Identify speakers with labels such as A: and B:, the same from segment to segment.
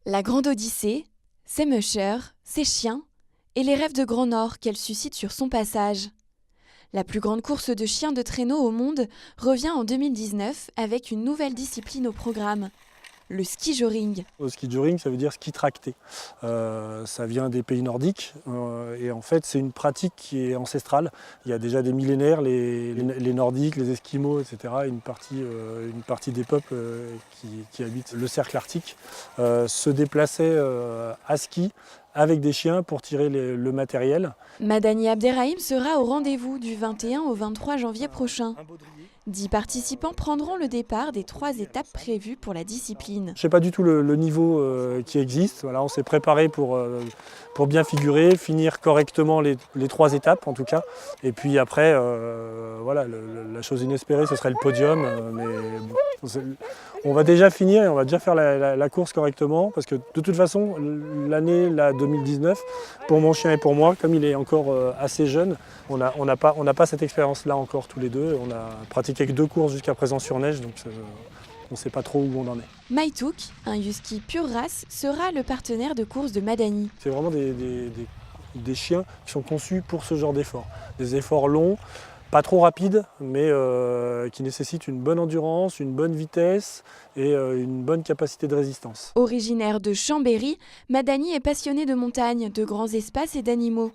A: La Grande Odyssée, ses mushers, ses chiens et les rêves de Grand Nord qu'elle suscite sur son passage. La plus grande course de chiens de traîneau au monde revient en 2019 avec une nouvelle discipline au programme, le ski-joring.
B: Le ski-joring, ça veut dire ski tracté. Ça vient des pays nordiques et en fait c'est une pratique qui est ancestrale. Il y a déjà des millénaires, les Nordiques, les Esquimaux, etc. Une partie des peuples qui habitent le cercle arctique se déplaçaient à ski avec des chiens pour tirer le matériel.
A: Madani Abderrahim sera au rendez-vous du 21 au 23 janvier prochain. 10 participants prendront le départ des 3 étapes prévues pour la discipline.
B: Je ne sais pas du tout le niveau qui existe. Voilà, on s'est préparé pour bien figurer, finir correctement les 3 étapes en tout cas. Et puis après, voilà, la chose inespérée, ce serait le podium. Mais bon, on va déjà finir et on va déjà faire la course correctement. Parce que de toute façon, l'année 2019, pour mon chien et pour moi, comme il est encore assez jeune, on n'a pas cette expérience-là encore tous les deux. On a pratiqué que 2 courses jusqu'à présent sur neige, donc on ne sait pas trop où on en est.
A: Maïtouk, un husky pure race, sera le partenaire de course de Madani.
B: C'est vraiment des chiens qui sont conçus pour ce genre d'efforts. Des efforts longs, pas trop rapides, mais qui nécessitent une bonne endurance, une bonne vitesse et une bonne capacité de résistance.
A: Originaire de Chambéry, Madani est passionné de montagne, de grands espaces et d'animaux.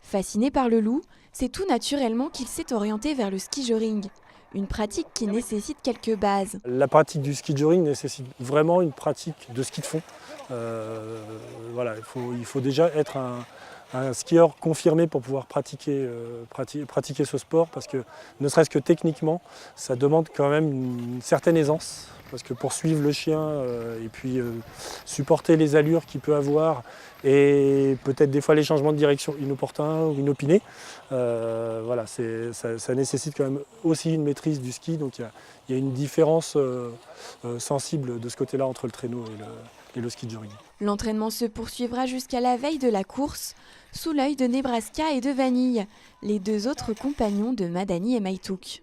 A: Fasciné par le loup, c'est tout naturellement qu'il s'est orienté vers le ski-joring. Une pratique qui nécessite quelques bases.
B: La pratique du ski-joring nécessite vraiment une pratique de ski de fond. Voilà, il faut déjà être un skieur confirmé pour pouvoir pratiquer ce sport, parce que ne serait-ce que techniquement, ça demande quand même une certaine aisance. Parce que pour suivre le chien et puis supporter les allures qu'il peut avoir et peut-être des fois les changements de direction inopportuns ou inopinés, voilà, ça nécessite quand même aussi une maîtrise du ski. Donc il y a une différence sensible de ce côté-là entre le traîneau et le ski-joring.
A: L'entraînement se poursuivra jusqu'à la veille de la course, sous l'œil de Nebraska et de Vanille, les 2 autres compagnons de Madani et Maïtouk.